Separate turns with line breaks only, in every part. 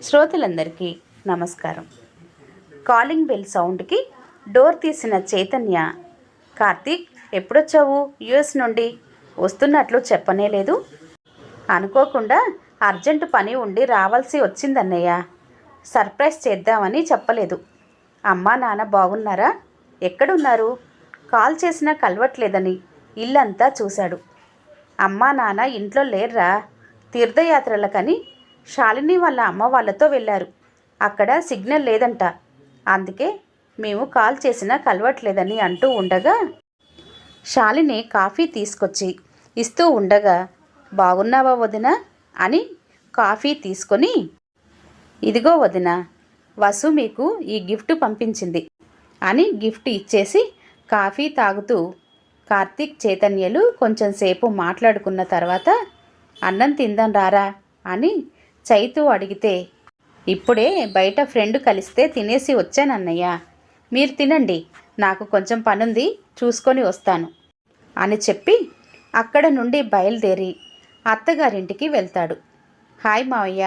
శ్రోతలందరికీ నమస్కారం. Calling bell సౌండ్కి డోర్ తీసిన చైతన్య, కార్తీక్ ఎప్పుడొచ్చావు యుఎస్ నుండి? వస్తున్నట్లు చెప్పనే లేదు. అనుకోకుండా అర్జెంటు పని ఉండి రావాల్సి వచ్చిందన్నయ్య. సర్ప్రైజ్ చేద్దామని చెప్పలేదు. అమ్మా నాన్న బాగున్నారా? ఎక్కడున్నారు? కాల్ చేసినా కలవట్లేదని ఇల్లంతా చూశాడు. అమ్మా నాన్న ఇంట్లో లేర్రా, తీర్థయాత్రలకని శాలిని వాళ్ళ అమ్మ వాళ్ళతో వెళ్ళారు. అక్కడ సిగ్నల్ లేదంట, అందుకే మేము కాల్ చేసినా కలవట్లేదని అంటూ ఉండగా శాలిని కాఫీ తీసుకొచ్చి ఇస్తూ ఉండగా, బాగున్నావా వదిన అని కాఫీ తీసుకొని, ఇదిగో వదిన, వసు మీకు ఈ గిఫ్ట్ పంపించింది అని గిఫ్ట్ ఇచ్చేసి కాఫీ తాగుతూ కార్తీక్ చైతన్యలు కొంచెం సేపు మాట్లాడుకున్న తర్వాత, అన్నం తిందాం రారా అని చైతు అడిగితే, ఇప్పుడే బయట ఫ్రెండ్ కలిస్తే తినేసి వచ్చానన్నయ్య, మీరు తినండి, నాకు కొంచెం పనుంది చూసుకొని వస్తాను అని చెప్పి అక్కడ నుండి బయలుదేరి అత్తగారింటికి వెళ్తాడు. హాయ్ మావయ్య,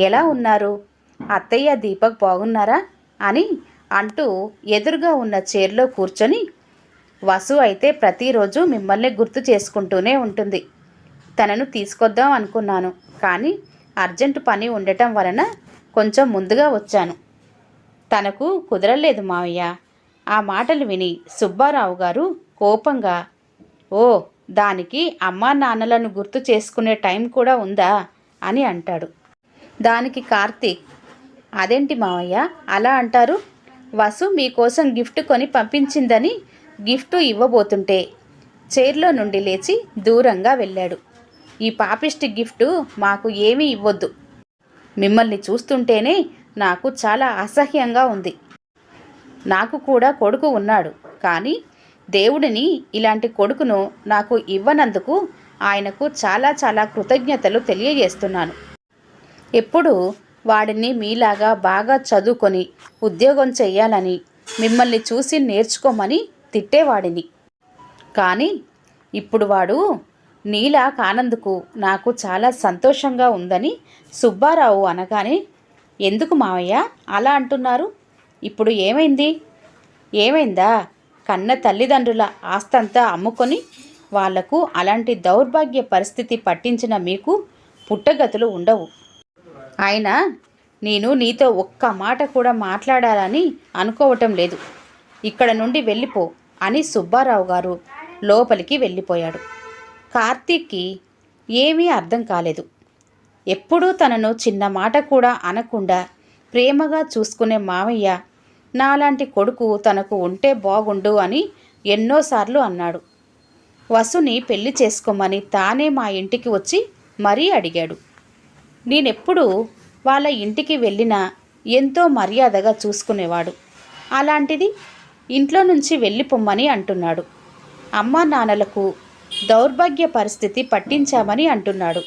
ఎలా ఉన్నారు? అత్తయ్య దీపక్ బాగున్నారా అని అంటూ ఎదురుగా ఉన్న చైర్లో కూర్చొని, వసు అయితే ప్రతిరోజు మిమ్మల్ని గుర్తు చేసుకుంటూనే ఉంటుంది. తనను తీసుకొద్దాం అనుకున్నాను, కానీ అర్జెంటు పని ఉండటం వలన కొంచెం ముందుగా వచ్చాను. తనకు కుదరలేదు మావయ్య. ఆ మాటలు విని సుబ్బారావు గారు కోపంగా, ఓ, దానికి అమ్మా నాన్నలను గుర్తు చేసుకునే టైం కూడా ఉందా అని అంటాడు. దానికి కార్తీక్, అదేంటి మావయ్య అలా అంటారు? వసు మీకోసం గిఫ్ట్ కొని పంపించిందని గిఫ్ట్ ఇవ్వబోతుంటే చైర్లో నుండి లేచి దూరంగా వెళ్ళాడు. ఈ పాపిష్టి గిఫ్ట్ మాకు ఏమీ ఇవ్వొద్దు. మిమ్మల్ని చూస్తుంటేనే నాకు చాలా అసహ్యంగా ఉంది. నాకు కూడా కొడుకు ఉన్నాడు, కానీ దేవుడిని ఇలాంటి కొడుకును నాకు ఇవ్వనందుకు ఆయనకు చాలా చాలా కృతజ్ఞతలు తెలియజేస్తున్నాను. ఎప్పుడు వాడిని మీలాగా బాగా చదువుకొని ఉద్యోగం చెయ్యాలని, మిమ్మల్ని చూసి నేర్చుకోమని తిట్టేవాడిని. కానీ ఇప్పుడు వాడు నీలా కానందుకు నాకు చాలా సంతోషంగా ఉందని సుబ్బారావు అనగానే, ఎందుకు మావయ్య అలా అంటున్నారు? ఇప్పుడు ఏమైందా? కన్న తల్లిదండ్రుల ఆస్తంతా అమ్ముకొని వాళ్లకు అలాంటి దౌర్భాగ్య పరిస్థితి పట్టించిన మీకు పుట్టగతులు ఉండవు. అయినా నేను నీతో ఒక్క మాట కూడా మాట్లాడాలని అనుకోవటం లేదు. ఇక్కడ నుండి వెళ్ళిపో అని సుబ్బారావు గారు లోపలికి వెళ్ళిపోయాడు. కార్తీక్కి ఏమీ అర్థం కాలేదు. ఎప్పుడూ తనను చిన్న మాట కూడా అనకుండా ప్రేమగా చూసుకునే మామయ్య నాలాంటి కొడుకు తనకు ఉంటే బాగుండు అని ఎన్నోసార్లు అన్నాడు. వసుని పెళ్లి చేసుకోమని తానే మా ఇంటికి వచ్చి మరీ అడిగాడు. నేనెప్పుడు వాళ్ళ ఇంటికి వెళ్ళినా ఎంతో మర్యాదగా చూసుకునేవాడు. అలాంటిది ఇంట్లో నుంచి వెళ్ళిపోమ్మని అంటున్నాడు. అమ్మా నాన్నలకు దౌర్భాగ్య పరిస్థితి పట్టించామని అంటున్నాడు.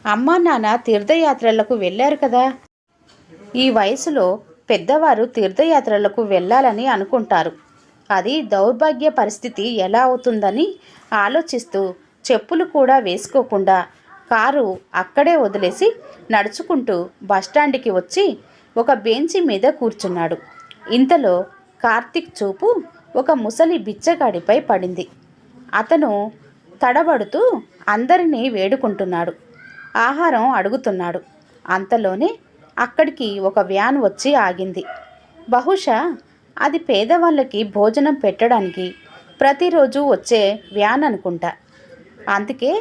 అమ్మా నాన్న తీర్థయాత్రలకు వెళ్ళారు కదా. ఈ వయసులో పెద్దవారు తీర్థయాత్రలకు వెళ్ళాలని అనుకుంటారు. అది దౌర్భాగ్య పరిస్థితి ఎలా అవుతుందని ఆలోచిస్తూ చెప్పులు కూడా వేసుకోకుండా కారు అక్కడే వదిలేసి నడుచుకుంటూ బస్టాండ్కి వచ్చి ఒక బెంచి మీద కూర్చున్నాడు. ఇంతలో కార్తీక్ చూపు ఒక ముసలి బిచ్చగాడిపై పడింది. అతను తడబడుతూ అందరినీ వేడుకుంటున్నాడు, ఆహారం అడుగుతున్నాడు. అంతలోనే అక్కడికి ఒక వ్యాన్ వచ్చి ఆగింది. బహుశా అది పేదవాళ్ళకి భోజనం పెట్టడానికి ప్రతిరోజు వచ్చే వ్యాన్ అనుకుంటా. అందుకే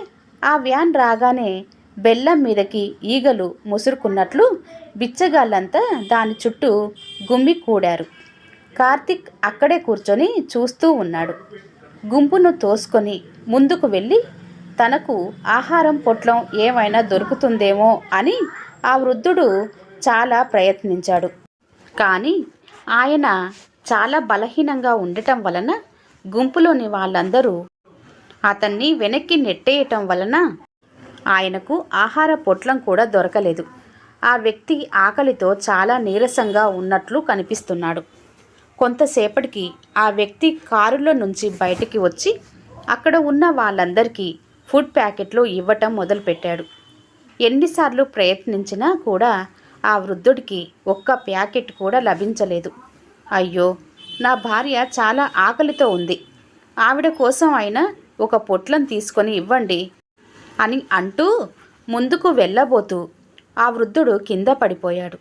ఆ వ్యాన్ రాగానే బెల్లం మీదకి ఈగలు ముసురుకున్నట్లు బిచ్చగాళ్ళంతా దాని చుట్టూ గుమ్మి కూడారు. కార్తీక్ అక్కడే కూర్చొని చూస్తూ ఉన్నాడు. గుంపును తోసుకొని ముందుకు వెళ్ళి తనకు ఆహారం పొట్లం ఏమైనా దొరుకుతుందేమో అని ఆ వృద్ధుడు చాలా ప్రయత్నించాడు. కానీ ఆయన చాలా బలహీనంగా ఉండటం వలన గుంపులోని వాళ్ళందరూ అతన్ని వెనక్కి నెట్టేయటం వలన ఆయనకు ఆహార పొట్లం కూడా దొరకలేదు. ఆ వ్యక్తి ఆకలితో చాలా నీరసంగా ఉన్నట్లు కనిపిస్తున్నాడు. కొంతసేపటికి ఆ వ్యక్తి కారులో నుంచి బయటికి వచ్చి అక్కడ ఉన్న వాళ్ళందరికీ ఫుడ్ ప్యాకెట్లు ఇవ్వటం మొదలుపెట్టాడు. ఎన్నిసార్లు ప్రయత్నించినా కూడా ఆ వృద్ధుడికి ఒక్క ప్యాకెట్ కూడా లభించలేదు. అయ్యో, నా భార్య చాలా ఆకలితో ఉంది, ఆవిడ కోసం అయినా ఒక పొట్లం తీసుకొని ఇవ్వండి అని అంటూ ముందుకు వెళ్ళబోతూ ఆ వృద్ధుడు కింద పడిపోయాడు.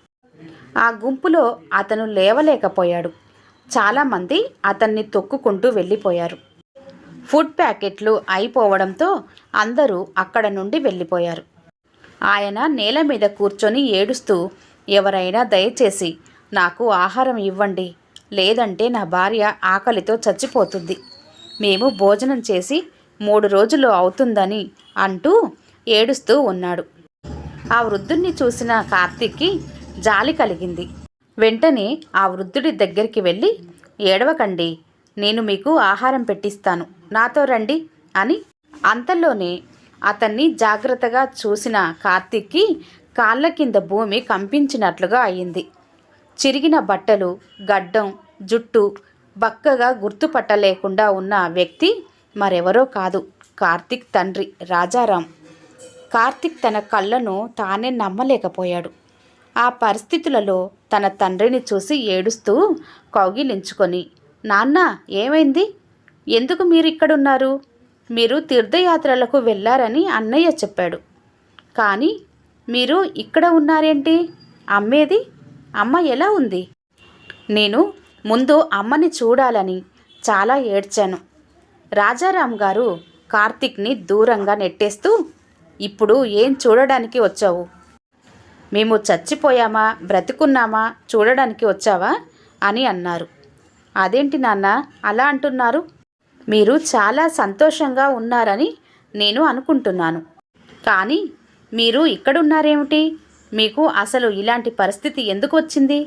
ఆ గుంపులో అతను లేవలేకపోయాడు. చాలామంది అతన్ని తొక్కుకుంటూ వెళ్ళిపోయారు. ఫుడ్ ప్యాకెట్లు అయిపోవడంతో అందరూ అక్కడ నుండి వెళ్ళిపోయారు. ఆయన నేల మీద కూర్చొని ఏడుస్తూ, ఎవరైనా దయచేసి నాకు ఆహారం ఇవ్వండి, లేదంటే నా భార్య ఆకలితో చచ్చిపోతుంది, మేము భోజనం చేసి 3 రోజులు అవుతుందని అంటూ ఏడుస్తూ ఉన్నాడు. ఆ వృద్ధుణ్ణి చూసిన కార్తీక్కి జాలి కలిగింది. వెంటనే ఆ వృద్ధుడి దగ్గరికి వెళ్ళి, ఏడవకండి, నేను మీకు ఆహారం పెట్టిస్తాను, నాతో రండి అని. అంతలోనే అతన్ని జాగ్రత్తగా చూసిన కార్తీక్కి కాళ్ళ కింద భూమి కంపించినట్లుగా అయింది. చిరిగిన బట్టలు, గడ్డం, జుట్టు బక్కగా గుర్తుపట్టలేకుండా ఉన్న వ్యక్తి మరెవరో కాదు, కార్తీక్ తండ్రి రాజారాం. కార్తీక్ తన కళ్ళను తానే నమ్మలేకపోయాడు. ఆ పరిస్థితులలో తన తండ్రిని చూసి ఏడుస్తూ కౌగిలించుకొని, నాన్న, ఏమైంది? ఎందుకు మీరు ఇక్కడున్నారు? మీరు తీర్థయాత్రలకు వెళ్ళారని అన్నయ్య చెప్పాడు, కానీ మీరు ఇక్కడ ఉన్నారేంటి? అమ్మేది? అమ్మ ఎలా ఉంది? నేను ముందు అమ్మని చూడాలని చాలా ఏడ్చాను. రాజారాం గారు కార్తీక్ని దూరంగా నెట్టేస్తూ, ఇప్పుడు ఏం చూడడానికి వచ్చావు? మేము చచ్చిపోయామా బ్రతుకున్నామా చూడడానికి వచ్చావా అని అన్నారు. అదేంటి నాన్న అలా అంటున్నారు? మీరు చాలా సంతోషంగా ఉన్నారని నేను అనుకుంటున్నాను, కానీ మీరు ఇక్కడున్నారేమిటి? మీకు అసలు ఇలాంటి పరిస్థితి ఎందుకు వచ్చింది?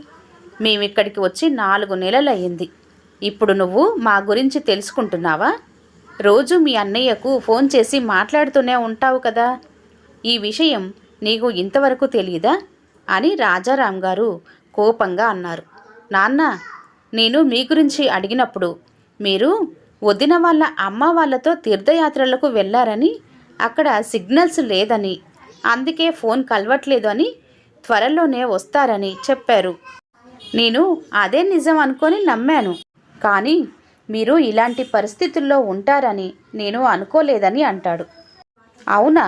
మేమిక్కడికి వచ్చి 4 నెలలయ్యింది. ఇప్పుడు నువ్వు మా గురించి తెలుసుకుంటున్నావా? రోజు మీ అన్నయ్యకు ఫోన్ చేసి మాట్లాడుతూనే ఉంటావు కదా, ఈ విషయం నీకు ఇంతవరకు తెలియదా అని రాజారాం గారు కోపంగా అన్నారు. నాన్న, నేను మీ గురించి అడిగినప్పుడు మీరు వదిన వాళ్ళ అమ్మ వాళ్ళతో తీర్థయాత్రలకు వెళ్ళారని, అక్కడ సిగ్నల్స్ లేదని, అందుకే ఫోన్ కలవట్లేదు అని, త్వరలోనే వస్తారని చెప్పారు. నేను అదే నిజం అనుకొని నమ్మాను, కానీ మీరు ఇలాంటి పరిస్థితుల్లో ఉంటారని నేను అనుకోలేదని అంటాడు. అవునా?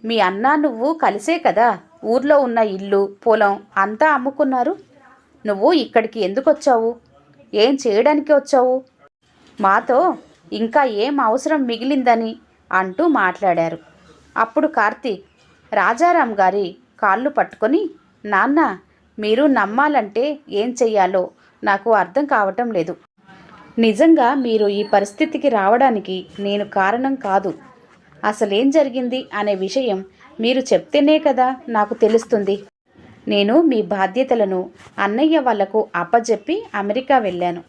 మీ అన్న నువ్వు కలిసే కదా ఊర్లో ఉన్న ఇల్లు పొలం అంతా అమ్ముకున్నారు. నువ్వు ఇక్కడికి ఎందుకు వచ్చావు? ఏం చేయడానికి వచ్చావు? మాతో ఇంకా ఏం అవసరం మిగిలిందని అంటూ మాట్లాడారు. అప్పుడు కార్తీక్ రాజారాం గారి కాళ్ళు పట్టుకొని, నాన్న, మీరు నమ్మాలంటే ఏం చెయ్యాలో నాకు అర్థం కావటం లేదు. నిజంగా మీరు ఈ పరిస్థితికి రావడానికి నేను కారణం కాదు. అసలేం జరిగింది అనే విషయం మీరు చెప్తేనే కదా నాకు తెలుస్తుంది. నేను మీ బాధ్యతలను అన్నయ్య వాళ్లకు అప్పజెప్పి అమెరికా వెళ్ళాను,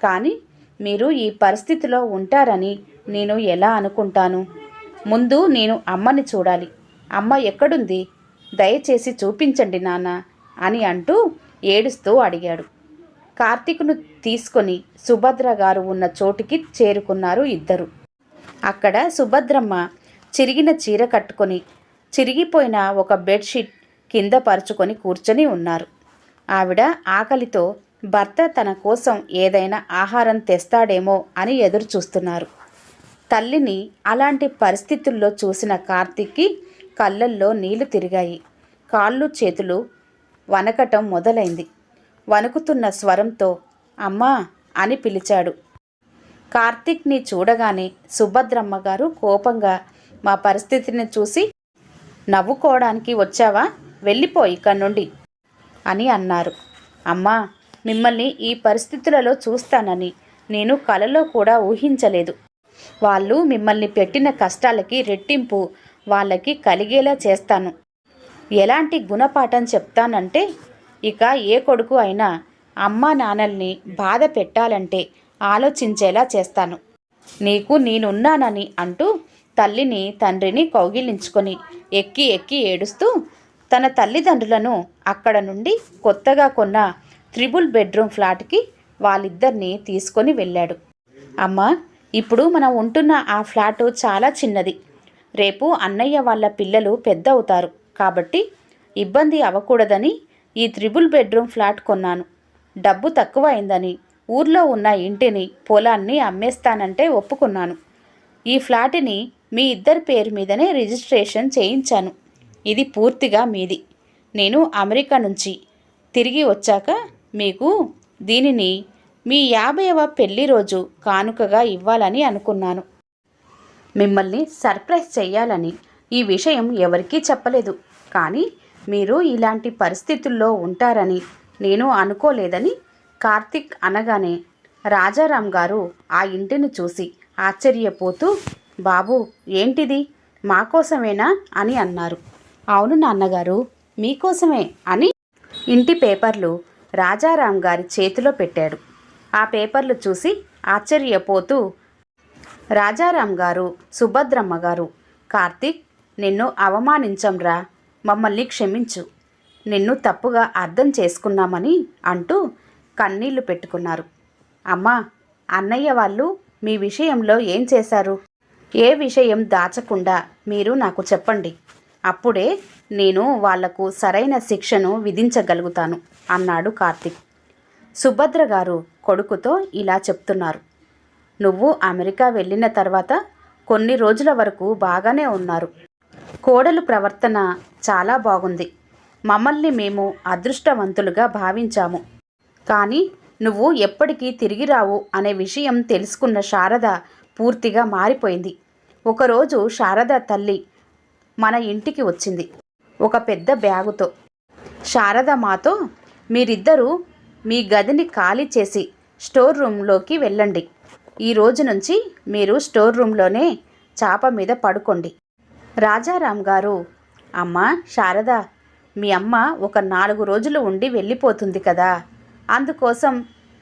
కానీ మీరు ఈ పరిస్థితిలో ఉంటారని నేను ఎలా అనుకుంటాను? ముందు నేను అమ్మని చూడాలి. అమ్మ ఎక్కడుంది? దయచేసి చూపించండి నాన్న అని అంటూ ఏడుస్తూ అడిగాడు. కార్తీక్ను తీసుకొని సుభద్ర గారు ఉన్న చోటుకి చేరుకున్నారు ఇద్దరు. అక్కడ సుభద్రమ్మ చిరిగిన చీర కట్టుకొని చిరిగిపోయిన ఒక బెడ్షీట్ కింద పరుచుకొని కూర్చొని ఉన్నారు. ఆవిడ ఆకలితో భర్త తన కోసం ఏదైనా ఆహారం తెస్తాడేమో అని ఎదురు చూస్తున్నారు. తల్లిని అలాంటి పరిస్థితుల్లో చూసిన కార్తీక్కి కళ్ళల్లో నీళ్లు తిరిగాయి. కాళ్ళు చేతులు వణకటం మొదలైంది. వణుకుతున్న స్వరంతో అమ్మా అని పిలిచాడు. కార్తీక్ని చూడగానే సుభద్రమ్మ గారు కోపంగా, మా పరిస్థితిని చూసి నవ్వుకోవడానికి వచ్చావా? వెళ్ళిపో ఇక్కడి నుండి అని అన్నారు. అమ్మా, మిమ్మల్ని ఈ పరిస్థితులలో చూస్తానని నేను కలలో కూడా ఊహించలేదు. వాళ్ళు మిమ్మల్ని పెట్టిన కష్టాలకి రెట్టింపు వాళ్ళకి కలిగేలా చేస్తాను. ఎలాంటి గుణపాఠం చెప్తానంటే, ఇక ఏ కొడుకు అయినా అమ్మా నాన్నల్ని బాధ పెట్టాలంటే ఆలోచించేలా చేస్తాను. నీకు నేనున్నానని అంటూ తల్లిని తండ్రిని కౌగిలించుకొని ఎక్కి ఎక్కి ఏడుస్తూ తన తల్లిదండ్రులను అక్కడ నుండి కొత్తగా కొన్న 3 బెడ్రూమ్ ఫ్లాట్కి వాళ్ళిద్దరినీ తీసుకొని వెళ్ళాడు. అమ్మ, ఇప్పుడు మనం ఉంటున్న ఆ ఫ్లాటు చాలా చిన్నది. రేపు అన్నయ్య వాళ్ళ పిల్లలు పెద్ద అవుతారు కాబట్టి ఇబ్బంది అవ్వకూడదని ఈ 3 బెడ్రూమ్ ఫ్లాట్ కొన్నాను. డబ్బు తక్కువ అయిందని ఊర్లో ఉన్న ఇంటిని పొలాన్ని అమ్మేస్తానంటే ఒప్పుకున్నాను. ఈ ఫ్లాట్ని మీ ఇద్దరి పేరు మీదనే రిజిస్ట్రేషన్ చేయించాను. ఇది పూర్తిగా మీది. నేను అమెరికా నుంచి తిరిగి వచ్చాక మీకు దీనిని మీ 50వ పెళ్లి రోజు కానుకగా ఇవ్వాలని అనుకున్నాను. మిమ్మల్ని సర్ప్రైజ్ చేయాలని ఈ విషయం ఎవరికీ చెప్పలేదు. కానీ మీరు ఇలాంటి పరిస్థితుల్లో ఉంటారని నేను అనుకోలేదని కార్తిక్ అనగానే రాజారాం గారు ఆ ఇంటిని చూసి ఆశ్చర్యపోతూ, బాబు ఏంటిది, మా కోసమేనా అని అన్నారు. అవును నాన్నగారు, మీకోసమే అని ఇంటి పేపర్లు రాజారాం గారి చేతిలో పెట్టాడు. ఆ పేపర్లు చూసి ఆశ్చర్యపోతూ రాజారాం గారు, సుభద్రమ్మ గారు, కార్తీక్ నిన్ను అవమానించంరా, మమ్మల్ని క్షమించు, నిన్ను తప్పుగా అర్థం చేసుకున్నామని అంటూ కన్నీళ్లు పెట్టుకున్నారు. అమ్మా, అన్నయ్య వాళ్ళు మీ విషయంలో ఏం చేశారు? ఏ విషయం దాచకుండా మీరు నాకు చెప్పండి. అప్పుడే నేను వాళ్లకు సరైన శిక్షను విధించగలుగుతాను అన్నాడు కార్తీక్. సుభద్ర గారు కొడుకుతో ఇలా చెప్తున్నారు. నువ్వు అమెరికా వెళ్ళిన తర్వాత కొన్ని రోజుల వరకు బాగానే ఉన్నారు. కోడలు ప్రవర్తన చాలా బాగుంది. మమ్మల్ని మేము అదృష్టవంతులుగా భావించాము. కానీ నువ్వు ఎప్పటికీ తిరిగి రావు అనే విషయం తెలుసుకున్న శారద పూర్తిగా మారిపోయింది. ఒకరోజు శారద తల్లి మన ఇంటికి వచ్చింది ఒక పెద్ద బ్యాగుతో. శారద మాతో, మీరిద్దరూ మీ గదిని ఖాళీ చేసి స్టోర్ రూమ్లోకి వెళ్ళండి. ఈ రోజు నుంచి మీరు స్టోర్ రూమ్లోనే చాప మీద పడుకోండి. రాజారాం గారు, అమ్మా శారద, మీ అమ్మ ఒక 4 రోజులు ఉండి వెళ్ళిపోతుంది కదా, అందుకోసం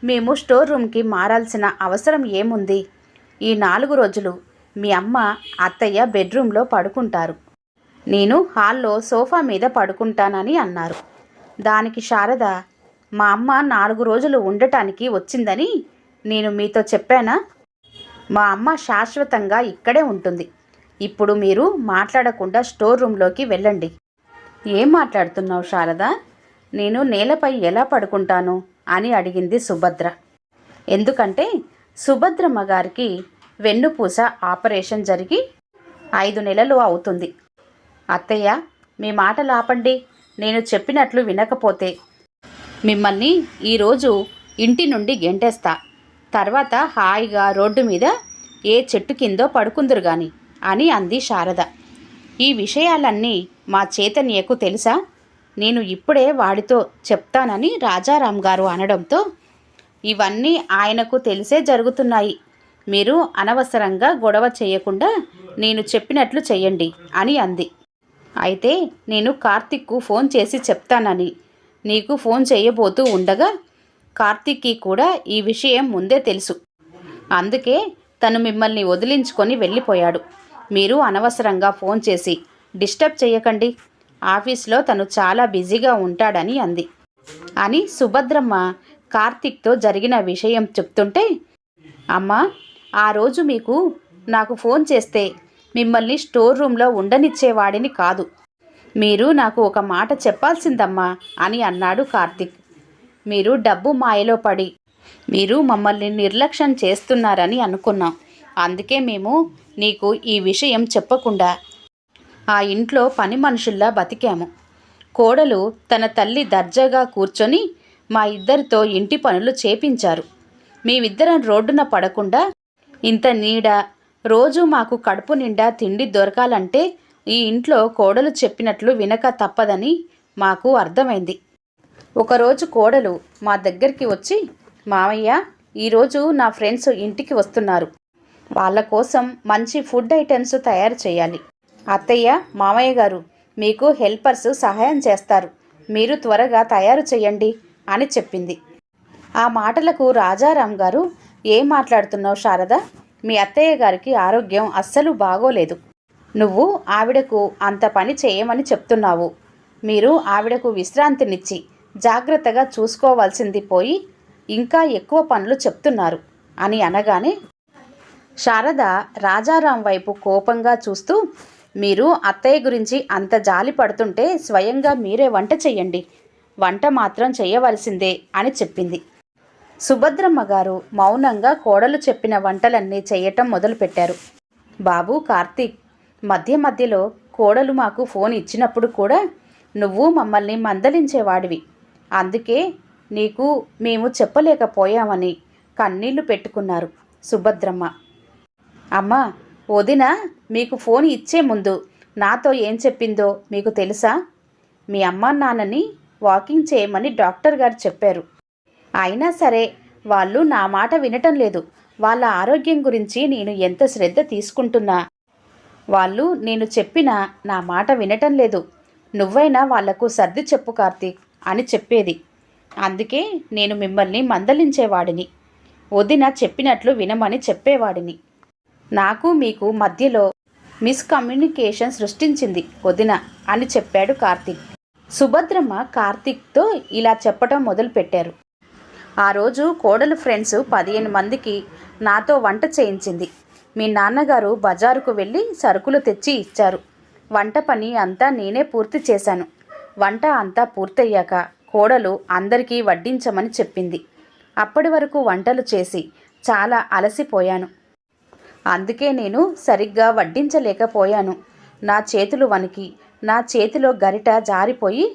మేము స్టోర్ రూమ్కి మారాల్సిన అవసరం ఏముంది? ఈ 4 రోజులు మీ అమ్మ అత్తయ్య బెడ్రూమ్లో పడుకుంటారు, నేను హాల్లో సోఫా మీద పడుకుంటానని అన్నారు. దానికి శారద, మా అమ్మ 4 రోజులు ఉండటానికి వచ్చిందని నేను మీతో చెప్పానా? మా అమ్మ శాశ్వతంగా ఇక్కడే ఉంటుంది. ఇప్పుడు మీరు మాట్లాడకుండా స్టోర్ రూమ్లోకి వెళ్ళండి. ఏం మాట్లాడుతున్నావు శారద? నేను నేలపై ఎలా పడుకుంటాను అని అడిగింది సుభద్ర. ఎందుకంటే సుభద్రమ్మ గారికి వెన్నుపూస ఆపరేషన్ జరిగి 5 నెలలు అవుతుంది. అత్తయ్య, మీ మాటలు ఆపండి. నేను చెప్పినట్లు వినకపోతే మిమ్మల్ని ఈరోజు ఇంటి నుండి గెంటేస్తా. తర్వాత హాయిగా రోడ్డు మీద ఏ చెట్టు కిందో పడుకుందురు గాని అని అంది శారద. ఈ విషయాలన్నీ మా చైతన్యకు తెలుసా? నేను ఇప్పుడే వాడితో చెప్తానని రాజారాం గారు అనడంతో, ఇవన్నీ ఆయనకు తెలిసే జరుగుతున్నాయి. మీరు అనవసరంగా గొడవ చేయకుండా నేను చెప్పినట్లు చెయ్యండి అని అంది. అయితే నేను కార్తిక్కు ఫోన్ చేసి చెప్తానని నీకు ఫోన్ చేయబోతూ ఉండగా కార్తిక్కి కూడా ఈ విషయం ముందే తెలుసు. అందుకే తను మిమ్మల్ని వదిలించుకొని వెళ్ళిపోయాడు. మీరు అనవసరంగా ఫోన్ చేసి డిస్టర్బ్ చేయకండి. ఆఫీస్లో తను చాలా బిజీగా ఉంటాడని అంది. అని సుభద్రమ్మ కార్తిక్తో జరిగిన విషయం చెప్తుంటే, అమ్మా, ఆ రోజు నాకు ఫోన్ చేస్తే మిమ్మల్ని స్టోర్ రూమ్లో ఉండనిచ్చేవాడిని కాదు. మీరు నాకు ఒక మాట చెప్పాల్సిందమ్మా అని అన్నాడు కార్తిక్. మీరు డబ్బు మాయలో పడి మీరు మమ్మల్ని నిర్లక్ష్యం చేస్తున్నారని అనుకున్నాం. అందుకే మేము నీకు ఈ విషయం చెప్పకుండా ఆ ఇంట్లో పని మనుషుల్లా బతికాము. కోడలు తన తల్లి దర్జాగా కూర్చొని మా ఇద్దరితో ఇంటి పనులు చేపించారు. మేమిద్దరం రోడ్డున పడకుండా ఇంత నీడ, రోజు మాకు కడుపు నిండా తిండి దొరకాలంటే ఈ ఇంట్లో కోడలు చెప్పినట్లు వినక తప్పదని మాకు అర్థమైంది. ఒకరోజు కోడలు మా దగ్గరికి వచ్చి, మామయ్య, ఈరోజు నా ఫ్రెండ్స్ ఇంటికి వస్తున్నారు. వాళ్ళ కోసం మంచి ఫుడ్ ఐటమ్స్ తయారు చేయాలి. అత్తయ్య, మామయ్య గారు మీకు హెల్పర్స్ సహాయం చేస్తారు. మీరు త్వరగా తయారు చేయండి అని చెప్పింది. ఆ మాటలకు రాజారాం గారు, ఏం మాట్లాడుతున్నావు శారద? మీ అత్తయ్య గారికి ఆరోగ్యం అస్సలు బాగోలేదు. నువ్వు ఆవిడకు అంత పని చేయమని చెప్తున్నావు. మీరు ఆవిడకు విశ్రాంతినిచ్చి జాగ్రత్తగా చూసుకోవాల్సింది పోయి ఇంకా ఎక్కువ పనులు చెప్తున్నారు అని అనగానే శారద రాజారాం వైపు కోపంగా చూస్తూ, మీరు అత్తయ్య గురించి అంత జాలి పడుతుంటే స్వయంగా మీరే వంట చెయ్యండి, వంట మాత్రం చేయవలసిందే అని చెప్పింది. సుభద్రమ్మ గారు మౌనంగా కోడలు చెప్పిన వంటలన్నీ చేయటం మొదలుపెట్టారు. బాబు కార్తీక్, మధ్య మధ్యలో కోడలు మాకు ఫోన్ ఇచ్చినప్పుడు కూడా నువ్వు మమ్మల్ని మందలించేవాడివి. అందుకే నీకు మేము చెప్పలేకపోయామని కన్నీళ్లు పెట్టుకున్నారు సుభద్రమ్మ. అమ్మా, వదిన మీకు ఫోన్ ఇచ్చే ముందు నాతో ఏం చెప్పిందో మీకు తెలుసా? మీ అమ్మా నాన్నని వాకింగ్ చేయమని డాక్టర్ గారు చెప్పారు. అయినా సరే వాళ్ళు నా మాట వినటం లేదు. వాళ్ళ ఆరోగ్యం గురించి నేను ఎంత శ్రద్ధ తీసుకుంటున్నా వాళ్ళు నేను చెప్పినా నా మాట వినటం లేదు. నువ్వైనా వాళ్లకు సర్ది చెప్పు కార్తీక్ అని చెప్పేది. అందుకే నేను మిమ్మల్ని మందలించేవాడిని, వదిన చెప్పినట్లు వినమని చెప్పేవాడిని. నాకు మీకు మధ్యలో మిస్కమ్యూనికేషన్ సృష్టించింది వదిన అని చెప్పాడు కార్తీక్. సుభద్రమ్మ కార్తీక్తో ఇలా చెప్పటం మొదలుపెట్టారు. ఆ రోజు కోడలు ఫ్రెండ్స్ 15 మందికి నాతో వంట చేయించింది. మీ నాన్నగారు బజారుకు వెళ్ళి సరుకులు తెచ్చి ఇచ్చారు. వంట పని అంతా నేనే పూర్తి చేశాను. వంట అంతా పూర్తయ్యాక కోడలు అందరికీ వడ్డించమని చెప్పింది. అప్పటి వరకు వంటలు చేసి చాలా అలసిపోయాను. అందుకే నేను సరిగ్గా వడ్డించలేకపోయాను. నా చేతులు వణికి నా చేతిలో గరిట జారిపోయి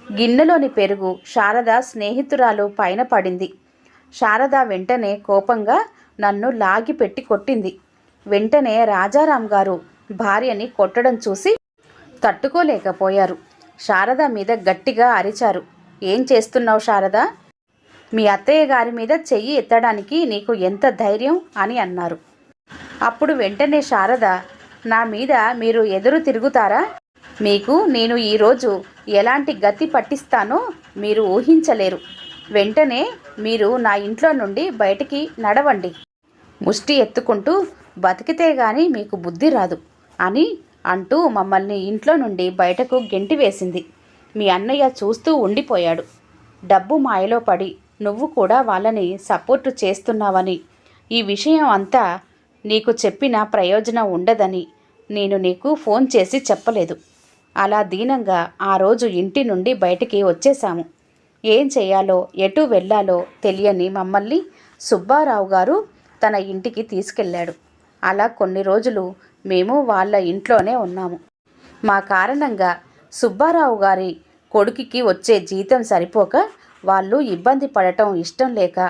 గిన్నెలోని పెరుగు శారద స్నేహితురాలు పైన పడింది. శారద వెంటనే కోపంగా నన్ను లాగి పెట్టి కొట్టింది. వెంటనే రాజారాం గారు భార్యని కొట్టడం చూసి తట్టుకోలేకపోయారు. శారద మీద గట్టిగా అరిచారు. ఏం చేస్తున్నావు శారద? మీ అత్తయ్య గారి మీద చెయ్యి ఎత్తడానికి నీకు ఎంత ధైర్యం అని అన్నారు. అప్పుడు వెంటనే శారద, నా మీద మీరు ఎదురు తిరుగుతారా? మీకు నేను ఈరోజు ఎలాంటి గతి పట్టిస్తానో మీరు ఊహించలేరు. వెంటనే మీరు నా ఇంట్లో నుండి బయటికి నడవండి. ముష్టి ఎత్తుకుంటూ బతికితే గాని మీకు బుద్ధి రాదు అని అంటూ మమ్మల్ని ఇంట్లో నుండి బయటకు గెంటివేసింది. మీ అన్నయ్య చూస్తూ ఉండిపోయాడు. డబ్బు మాయలో పడి నువ్వు కూడా వాళ్ళని సపోర్టు చేస్తున్నావని, ఈ విషయం అంతా నీకు చెప్పిన ప్రయోజనం ఉండదని నేను నీకు ఫోన్ చేసి చెప్పలేదు. అలా దీనంగా ఆ రోజు ఇంటి నుండి బయటికి వచ్చేశాము. ఏం చేయాలో ఎటు వెళ్ళాలో తెలియని మమ్మల్ని సుబ్బారావు గారు తన ఇంటికి తీసుకెళ్ళాడు. అలా కొన్ని రోజులు మేము వాళ్ళ ఇంట్లోనే ఉన్నాము. మా కారణంగా సుబ్బారావు గారి కొడుకుకి వచ్చే జీతం సరిపోక వాళ్ళు ఇబ్బంది పడటం ఇష్టం లేక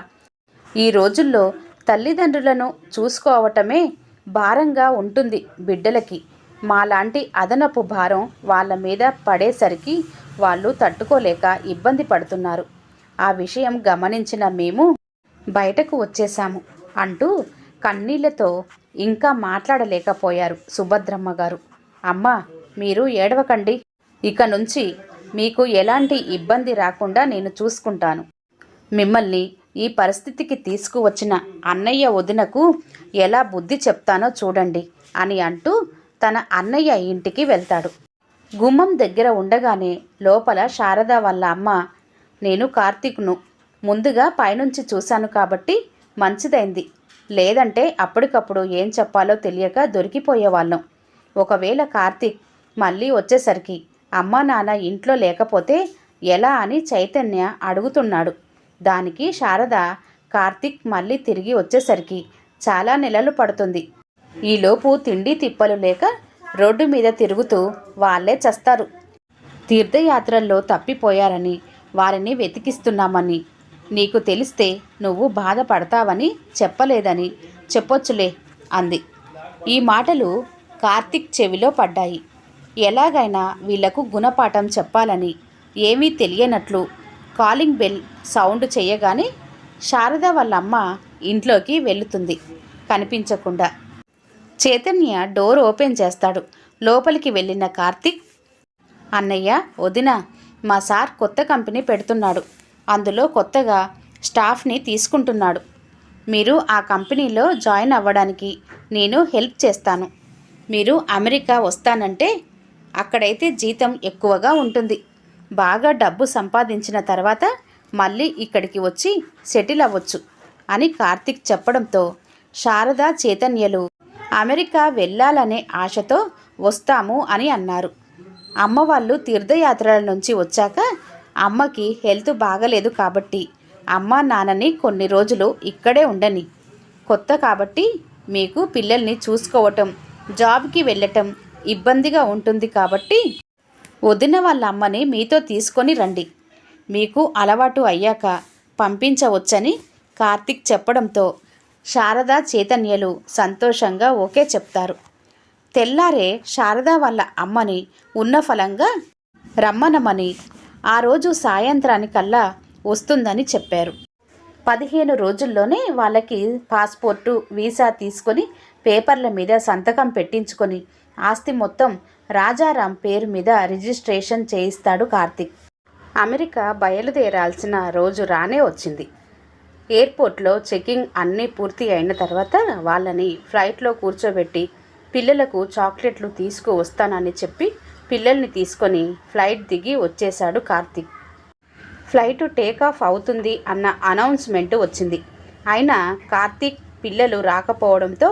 ఈ రోజుల్లో తల్లిదండ్రులను చూసుకోవటమే భారంగా ఉంటుంది బిడ్డలకి. మాలాంటి అదనపు భారం వాళ్ళ మీద పడేసరికి వాళ్ళు తట్టుకోలేక ఇబ్బంది పడుతున్నారు. ఆ విషయం గమనించిన మేము బయటకు వచ్చేశాము అంటూ కన్నీళ్లతో ఇంకా మాట్లాడలేకపోయారు సుభద్రమ్మ గారు. అమ్మా, మీరు ఏడవకండి. ఇక నుంచి మీకు ఎలాంటి ఇబ్బంది రాకుండా నేను చూసుకుంటాను. మిమ్మల్ని ఈ పరిస్థితికి తీసుకువచ్చిన అన్నయ్య వదినకు ఎలా బుద్ధి చెప్తానో చూడండి అని అంటూ తన అన్నయ్య ఇంటికి వెళ్తాడు. గుమ్మం దగ్గర ఉండగానే లోపల శారద వాళ్ళ అమ్మ, నేను కార్తీక్ను ముందుగా పైనుంచి చూశాను కాబట్టి మంచిదైంది, లేదంటే అప్పటికప్పుడు ఏం చెప్పాలో తెలియక దొరికిపోయేవాళ్ళం. ఒకవేళ కార్తీక్ మళ్ళీ వచ్చేసరికి అమ్మా నాన్న ఇంట్లో లేకపోతే ఎలా అని చైతన్య అడుగుతున్నాడు. దానికి శారద, కార్తీక్ మళ్ళీ తిరిగి వచ్చేసరికి చాలా నెలలు పడుతుంది. ఈలోపు తిండి తిప్పలు లేక రోడ్డు మీద తిరుగుతూ వాళ్ళే చస్తారు. తీర్థయాత్రల్లో తప్పిపోయారని వారిని వెతికిస్తున్నామని నీకు తెలిస్తే నువ్వు బాధపడతావని చెప్పలేదని చెప్పొచ్చులే అంది. ఈ మాటలు కార్తీక్ చెవిలో పడ్డాయి. ఎలాగైనా వీళ్లకు గుణపాఠం చెప్పాలని ఏమీ తెలియనట్లు కాలింగ్ బెల్ సౌండ్ చేయగానే శారద వాళ్ళమ్మ ఇంట్లోకి వెళుతుంది కనిపించకుండా. చైతన్య డోర్ ఓపెన్ చేస్తాడు. లోపలికి వెళ్ళిన కార్తీక్, అన్నయ్య, వదిన, మా సార్ కొత్త కంపెనీ పెడుతున్నాడు. అందులో కొత్తగా స్టాఫ్ని తీసుకుంటున్నాడు. మీరు ఆ కంపెనీలో జాయిన్ అవ్వడానికి నేను హెల్ప్ చేస్తాను. మీరు అమెరికా వస్తానంటే అక్కడైతే జీతం ఎక్కువగా ఉంటుంది. బాగా డబ్బు సంపాదించిన తర్వాత మళ్ళీ ఇక్కడికి వచ్చి సెటిల్ అవ్వచ్చు అని కార్తీక్ చెప్పడంతో శారద, చైతన్యలు అమెరికా వెళ్ళాలనే ఆశతో వస్తాము అని అన్నారు. అమ్మ వాళ్ళు తీర్థయాత్రల నుంచి వచ్చాక అమ్మకి హెల్త్ బాగలేదు కాబట్టి అమ్మ నాన్నని కొన్ని రోజులు ఇక్కడే ఉండని. కొత్త కాబట్టి మీకు పిల్లల్ని చూసుకోవటం, జాబ్కి వెళ్ళటం ఇబ్బందిగా ఉంటుంది కాబట్టి వదిన వాళ్ళ అమ్మని మీతో తీసుకొని రండి. మీకు అలవాటు అయ్యాక పంపించవచ్చని కార్తీక్ చెప్పడంతో శారద చైతన్యలు సంతోషంగా ఓకే చెప్తారు. తెల్లారే శారద వాళ్ళ అమ్మని ఉన్న ఫలంగా రమ్మనమని ఆ రోజు సాయంత్రానికల్లా వస్తుందని చెప్పారు. 15 రోజుల్లోనే వాళ్ళకి పాస్పోర్టు, వీసా తీసుకొని పేపర్ల మీద సంతకం పెట్టించుకొని ఆస్తి మొత్తం రాజారాం పేరు మీద రిజిస్ట్రేషన్ చేయిస్తాడు కార్తీక్. అమెరికా బయలుదేరాల్సిన రోజు రానే వచ్చింది. ఎయిర్పోర్ట్లో చెకింగ్ అన్నీ పూర్తి అయిన తర్వాత వాళ్ళని ఫ్లైట్లో కూర్చోబెట్టి పిల్లలకు చాక్లెట్లు తీసుకువస్తానని చెప్పి పిల్లల్ని తీసుకొని ఫ్లైట్ దిగి వచ్చేశాడు కార్తీక్. ఫ్లైట్ టేకాఫ్ అవుతుంది అన్న అనౌన్స్మెంట్ వచ్చింది. అయినా కార్తీక్ పిల్లలు రాకపోవడంతో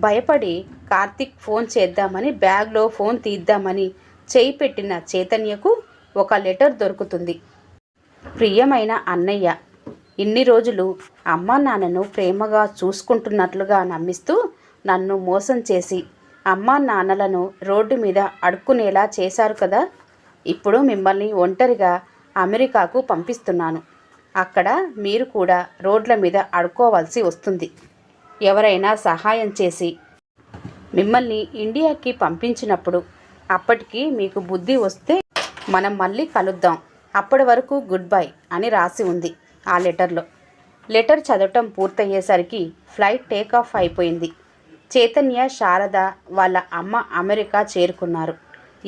భయపడి కార్తీక్ ఫోన్ చేద్దామని బ్యాగ్లో ఫోన్ తీద్దామని చేయి పెట్టిన చైతన్యకు ఒక లెటర్ దొరుకుతుంది. ప్రియమైన అన్నయ్య, ఇన్ని రోజులు అమ్మా నాన్నను ప్రేమగా చూసుకుంటున్నట్లుగా నమ్మిస్తూ నన్ను మోసం చేసి అమ్మా నాన్నలను రోడ్డు మీద అడుక్కునేలా చేశారు కదా. ఇప్పుడు మిమ్మల్ని ఒంటరిగా అమెరికాకు పంపిస్తున్నాను. అక్కడ మీరు కూడా రోడ్ల మీద అడుక్కోవాల్సి వస్తుంది. ఎవరైనా సహాయం చేసి మిమ్మల్ని ఇండియాకి పంపించినప్పుడు అప్పటికి మీకు బుద్ధి వస్తే మనం మళ్ళీ కలుద్దాం. అప్పటి వరకు గుడ్ బై అని రాసి ఉంది ఆ లెటర్లో. లెటర్ చదవటం పూర్తయ్యేసరికి ఫ్లైట్ టేకాఫ్ అయిపోయింది. చైతన్య, శారద వాళ్ళ అమ్మ అమెరికా చేరుకున్నారు.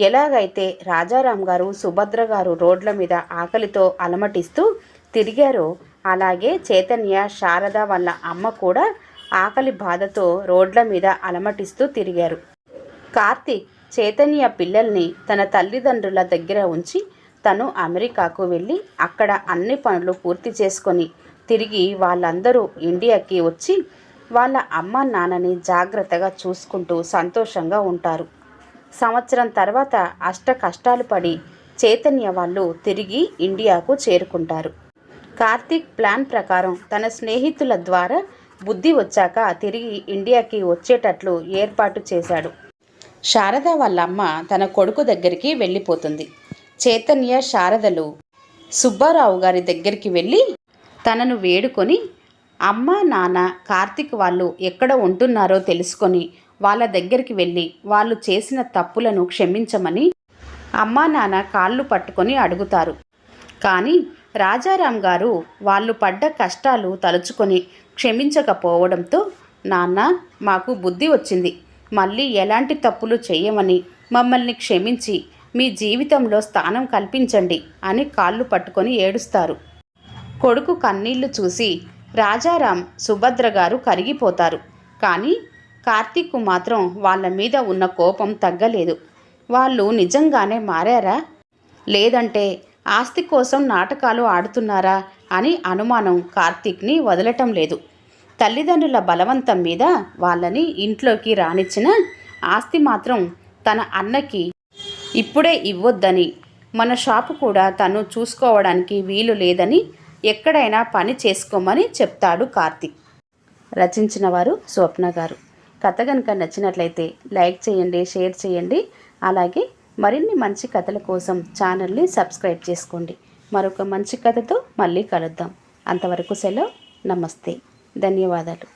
ఎలాగైతే రాజారాం గారు, సుభద్ర గారు రోడ్ల మీద ఆకలితో అలమటిస్తూ తిరిగారో అలాగే చైతన్య, శారద వాళ్ళ అమ్మ కూడా ఆకలి బాధతో రోడ్ల మీద అలమటిస్తూ తిరిగారు. కార్తీక్ చైతన్య పిల్లల్ని తన తల్లిదండ్రుల దగ్గర ఉంచి తను అమెరికాకు వెళ్ళి అక్కడ అన్ని పనులు పూర్తి చేసుకొని తిరిగి వాళ్ళందరూ ఇండియాకి వచ్చి వాళ్ళ అమ్మ నాన్నని జాగ్రత్తగా చూసుకుంటూ సంతోషంగా ఉంటారు. సంవత్సరం తర్వాత అష్ట కష్టాలు పడి చైతన్య వాళ్ళు తిరిగి ఇండియాకు చేరుకుంటారు. కార్తీక్ ప్లాన్ ప్రకారం తన స్నేహితుల ద్వారా బుద్ధి వచ్చాక తిరిగి ఇండియాకి వచ్చేటట్లు ఏర్పాటు చేశాడు. శారద వాళ్ళ అమ్మ తన కొడుకు దగ్గరికి వెళ్ళిపోతుంది. చైతన్య, శారదలు సుబ్బారావు గారి దగ్గరికి వెళ్ళి తనను వేడుకొని అమ్మ నాన్న కార్తీక్ వాళ్ళు ఎక్కడ ఉంటున్నారో తెలుసుకొని వాళ్ళ దగ్గరికి వెళ్ళి వాళ్ళు చేసిన తప్పులను క్షమించమని అమ్మా నాన్న కాళ్ళు పట్టుకొని అడుగుతారు. కానీ రాజారాం గారు వాళ్ళు పడ్డ కష్టాలు తలుచుకొని క్షమించకపోవడంతో నాన్న మాకు బుద్ధి వచ్చింది, మళ్ళీ ఎలాంటి తప్పులు చేయమని మమ్మల్ని క్షమించి మీ జీవితంలో స్థానం కల్పించండి అని కాళ్ళు పట్టుకొని ఏడుస్తారు. కొడుకు కన్నీళ్లు చూసి రాజారాం, సుభద్ర గారు కరిగిపోతారు. కానీ కార్తీక్ మాత్రం వాళ్ళ మీద ఉన్న కోపం తగ్గలేదు. వాళ్ళు నిజంగానే మారారా లేదంటే ఆస్తి కోసం నాటకాలు ఆడుతున్నారా అని అనుమానం కార్తీక్ని వదలటం లేదు. తల్లిదండ్రుల బలవంతం మీద వాళ్ళని ఇంట్లోకి రానిచ్చిన ఆస్తి మాత్రం తన అన్నకి ఇప్పుడే ఇవ్వొద్దని, మన షాపు కూడా తను చూసుకోవడానికి వీలు లేదని ఎక్కడైనా పని చేసుకోమని చెప్తాడు కార్తీక్. రచించిన వారు స్వప్న గారు. కథ కనుక నచ్చినట్లయితే లైక్ చేయండి, షేర్ చేయండి. అలాగే మరిన్ని మంచి కథల కోసం ఛానల్ని సబ్స్క్రైబ్ చేసుకోండి. మరొక మంచి కథతో మళ్ళీ కలుద్దాం. అంతవరకు సెలవు. నమస్తే. ధన్యవాదాలు.